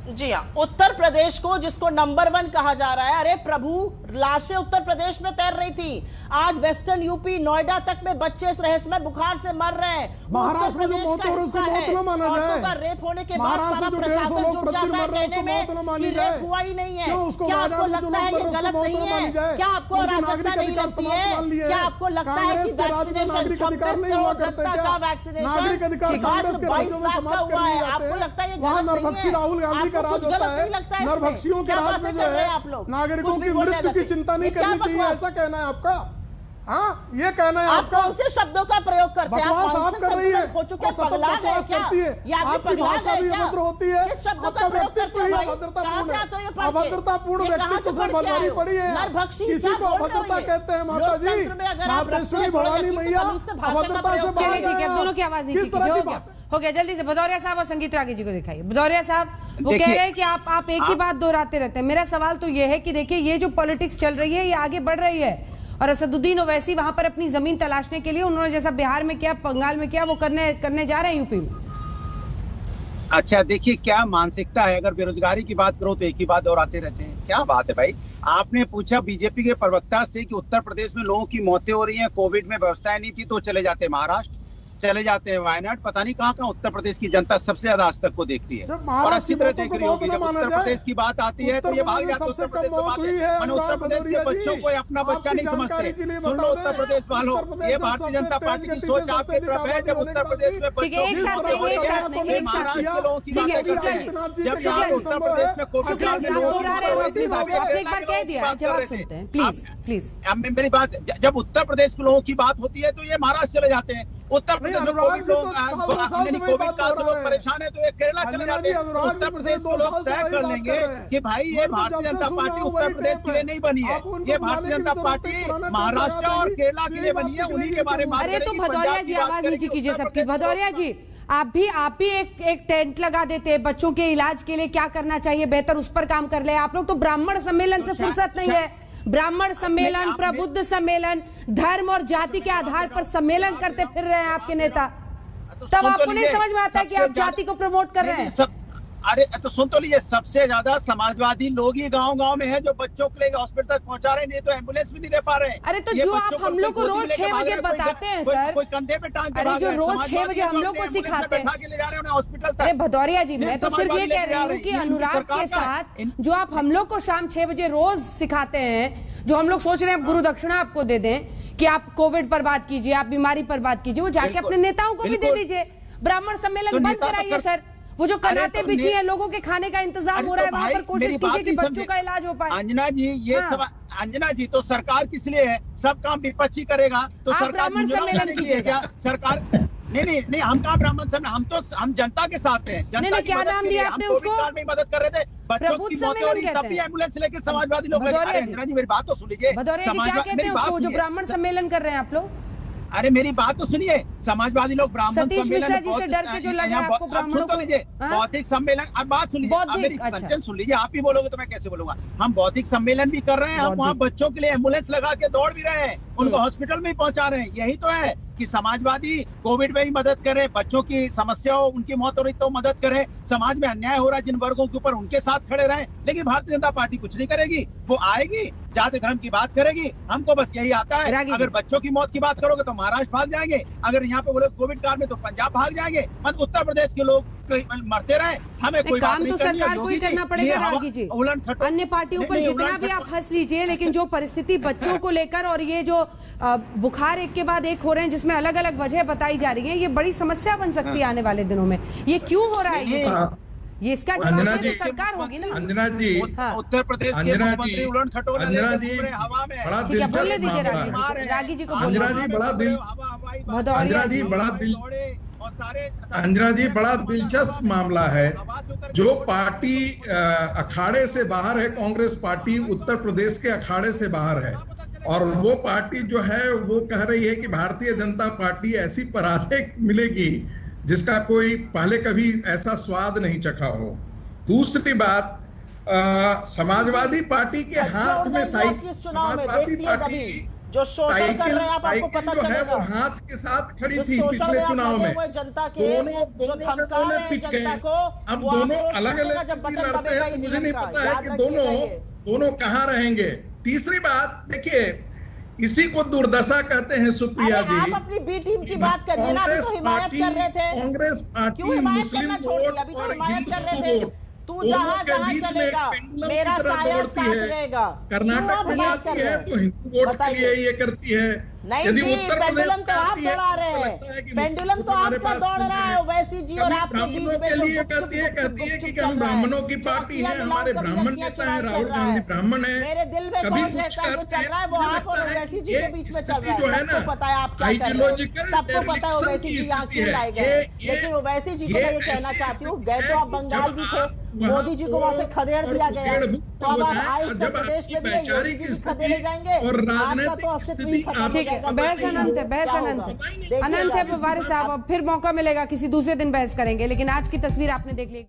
जी हाँ, उत्तर प्रदेश को जिसको नंबर 1 कहा जा रहा है, अरे प्रभु, लाशें उत्तर प्रदेश में तैर रही थी। आज वेस्टर्न यूपी, नोएडा तक में बच्चे इस रहस्यमय बुखार से मर रहे हैं। महाराष्ट्र में जो मौत हो रही है उसको मौत न माना जाए। रेप होने के बाद सारा प्रशासन जुट जाता है कहने में कि रेप हुआ ही नहीं है। क्या आपको लगता है ये गलत नहीं है? क्या आपको अराजकता नहीं लगती है? क्या आपको लगता है कि वैक्सीनेशन 26 करोड़ का वैक्सीनेशन नागरिक अधिकार कांग्रेस के राज्यों में समाप्त कर दिए जाते हैं? लगता है वहां नरभक्षी राहुल गांधी का राज होता है। नरभक्षियों के राज में जो है नागरिकों की मृत्यु की चिंता नहीं करनी चाहिए, ऐसा कहना है आपका? हाँ, ये कहना है आपका? कौन से शब्दों का प्रयोग करते हैं? बकवास आप कर रही है, बकवास करती है, आपकी भाषा भी अभद्र होती है, आपका व्यक्तित्व ही अभद्रतापूर्ण है। अभद्रतापूर्ण व्यक्तित्व से भरभरी पड़ी है। किसी को अभद्रता कहते हैं माता जी, मातेश्वरी भवानी मैया अभद्रता से बाहर है। दोनों की आवाज नहीं हो गया, जल्दी से भदौरिया साहब और संगीत रागी जी को दिखाइए। भदौरिया साहब, वो कह रहे हैं कि आप एक ही बात दोहराते रहते हैं। मेरा सवाल तो ये है कि देखिए, ये जो पॉलिटिक्स चल रही है ये आगे बढ़ रही है, और असदुद्दीन ओवैसी वहां पर अपनी जमीन तलाशने के लिए उन्होंने जैसा बिहार में किया, बंगाल में किया, वो करने जा रहे हैं यूपी में। अच्छा, देखिए क्या मानसिकता है। अगर बेरोजगारी की बात करो तो एक ही बात दोहराते रहते हैं, क्या बात है भाई? आपने पूछा बीजेपी के प्रवक्ता से कि उत्तर प्रदेश में लोगों की मौतें हो रही हैं, कोविड में व्यवस्थाएं नहीं थी, तो चले जाते महाराष्ट्र, चले जाते हैं वायनाड, पता नहीं कहाँ उत्तर प्रदेश की जनता सबसे ज्यादा आज तक को देखती है और अच्छी तरह देख रही होगी। जब उत्तर प्रदेश की बात आती है तो ये भाग जाते उत्तर प्रदेश से बात है। उत्तर प्रदेश के बच्चों को अपना बच्चा नहीं समझते। सुन लो उत्तर प्रदेश वालों, ये भारतीय जनता पार्टी की सोच आपकी तरफ है। जब उत्तर प्रदेश में बच्चों की मौतें हो रही है, महाराष्ट्र के लोगों की बात करें, जब यहाँ उत्तर प्रदेश में कोविड में लोगों की मेरी बात, जब उत्तर प्रदेश के लोगों की बात होती है तो ये महाराष्ट्र चले जाते हैं। उत्तर प्रदेश में कोविड लोग कोविड काल से लोग परेशान है तो ये केरला चले जाते हैं। उत्तर प्रदेश को लोग तय कर लेंगे कि भाई ये भारतीय जनता पार्टी उत्तर प्रदेश के लिए नहीं बनी है, ये भारतीय जनता पार्टी महाराष्ट्र और केरला के लिए बनी है, उन्हीं के बारे में। अरे तो भदौरिया जी आवाज नीचे कीजिए सबकी। भदौरिया जी आप भी एक टेंट लगा देते, बच्चों के इलाज के लिए क्या करना चाहिए बेहतर उस पर काम कर ले। आप लोग तो ब्राह्मण सम्मेलन से फुर्सत नहीं है। ब्राह्मण सम्मेलन, प्रबुद्ध सम्मेलन, धर्म और जाति के आधार पर सम्मेलन करते फिर रहे हैं आपके नेता, तब आपको नहीं समझ में आता है कि आप जाति को प्रमोट कर रहे हैं। अरे तो सुन तो लीजिए, सबसे ज्यादा समाजवादी लोग ही गांव-गांव में हैं जो बच्चों के लिए हॉस्पिटल तक पहुंचा रहे हैं, नहीं तो एम्बुलेंस भी नहीं दे पा रहे हैं। अरे तो जो आप हम लोग को रोज 6 बजे बताते हैं सर, कोई कंधे पे टांग के, अरे जो रोज 6 बजे हम लोग को सिखाते हैं, ले जा रहे हैं हॉस्पिटल तक। अरे भदौरिया जी मैं तो सिर्फ ये कह रही हूँ कि अनुराग के साथ जो आप हम लोग को शाम 6 बजे रोज सिखाते हैं, जो हम लोग सोच रहे हैं गुरु दक्षिणा आपको दे दें कि आप कोविड पर बात कीजिए, आप बीमारी पर बात कीजिए, वो जाके अपने नेताओं को भी दे दीजिए। ब्राह्मण सम्मेलन बंद कराइए सर। वो जो कनाते बिछी है, लोगों के खाने का इंतजाम हो रहा है, वहां पर कोशिश कीजिए कि बच्चों का इलाज हो पाए। अंजना जी ये सब, अंजना जी तो सरकार किस लिए है? सब काम विपक्षी करेगा तो सरकार ब्राह्मण सम्मेलन कीजिएगा। सरकार नहीं हम कहाँ ब्राह्मण सम्मेलन, हम जनता के साथ हैं। जनता की क्या नाम दिया आपने उसको? काल में मदद कर रहे थे, बच्चों की मौत हो रही तब भी एम्बुलेंस लेके समाजवादी लोग। अंजना जी मेरी बात तो सुन लीजिए। जो ब्राह्मण सम्मेलन कर रहे हैं आप लोग, अरे मेरी बात तो सुनिए। समाजवादी लोग ब्राह्मण सम्मेलन जी से डर के जो लगा आपको ब्राह्मणों को, लीजिए बौद्धिक सम्मेलन। अब बात सुन लीजिए, मेरी सेंटेंस सुन लीजिए। आप ही बोलोगे तो मैं कैसे बोलूंगा। हम बौद्धिक सम्मेलन भी कर रहे हैं, हम वहाँ बच्चों के लिए एम्बुलेंस लगा के दौड़ भी रहे हैं, उनको हॉस्पिटल में पहुंचा रहे हैं। यही तो है कि समाजवादी कोविड में भी मदद करे, बच्चों की समस्या हो, उनकी मौत हो रही तो मदद करे, समाज में अन्याय हो रहा है जिन वर्गों के ऊपर उनके साथ खड़े रहे। लेकिन भारतीय जनता पार्टी कुछ नहीं करेगी। वो आएगी, जाति धर्म की बात करेगी, हमको बस यही आता है। अगर बच्चों की मौत की बात करोगे तो महाराष्ट्र भाग जाएंगे, अगर यहाँ पे बोले कोविड काल में तो पंजाब भाग जाएंगे, मतलब उत्तर प्रदेश के लोग मरते रहे, हमें कोई काम तो सरकार को ही करना पड़ेगा। रागी जी अन्य पार्टियों पर जितना भी आप हंस लीजिए, लेकिन जो परिस्थिति बच्चों को लेकर और ये जो बुखार एक के बाद एक हो रहे हैं जिसमें अलग अलग वजह बताई जा रही है, ये बड़ी समस्या बन सकती है आने वाले दिनों में। ये क्यों हो रहा है? ये इसका जवाब तो सरकार होगी ना। अंजना जी, उत्तर प्रदेश के मुख्यमंत्री उलट खटोले हवा में बड़ा दिलचस्प मामला है। रागी जी को अंजना जी बड़ा दिलचस्प मामला है। जो पार्टी अखाड़े से बाहर है, कांग्रेस पार्टी उत्तर प्रदेश के अखाड़े से बाहर है, और वो पार्टी जो है वो कह रही है कि भारतीय जनता पार्टी ऐसी पराजय मिलेगी जिसका कोई पहले कभी ऐसा स्वाद नहीं चखा हो। दूसरी बात, समाजवादी पार्टी के हाथ में समाजवादी पार्टी साइकिल जो है वो हाथ के साथ खड़ी थी पिछले चुनाव में। दोनों पिट गए। अब दोनों अलग अलग लड़ते हैं तो मुझे नहीं पता है कि दोनों कहाँ रहेंगे। तीसरी बात देखिए, इसी को दुर्दशा कहते हैं सुप्रिया जी। आप अपनी बी टीम की बात करिए ना, तो हिमायत कर रहे थे। कांग्रेस पार्टी मुस्लिम वोट और हिंदू वोट दोनों के बीच में एक पेंडुलम की तरह दौड़ती है। कर्नाटक में जाती है तो हिंदू वोट के लिए ये करती है। यदि उत्तर प्रदेश में आती है तो लगता है कि पेंडुलम तो आपका दौड़ रहा है वैसी जी। और आप ब्राह्मणों के लिए कहती है कि हम ब्राह्मणों की पार्टी है, हमारे ब्राह्मण नेता है, राहुल गांधी ब्राह्मण है। कभी कुछ कहते हैं, मुझे लगता है कि ये स्थिति जो है ना आइडियोलॉजिकल डायरेक्शन की स्थिति है। लेकिन ओवैसी जी को मैं ये कहना चाहती हूँ, गए तो आप बंगाल भी थे, मोदी जी को वहां से खदेड़ दिया गया, तो अब आप आए उत्तर प्रदेश में भी योगी जी खदेड़े जाएंगे। और राजनीतिक स्थिति बहस अनंत है वारिस साहब। अब फिर मौका मिलेगा, किसी दूसरे दिन बहस करेंगे, लेकिन आज की तस्वीर आपने देख ली।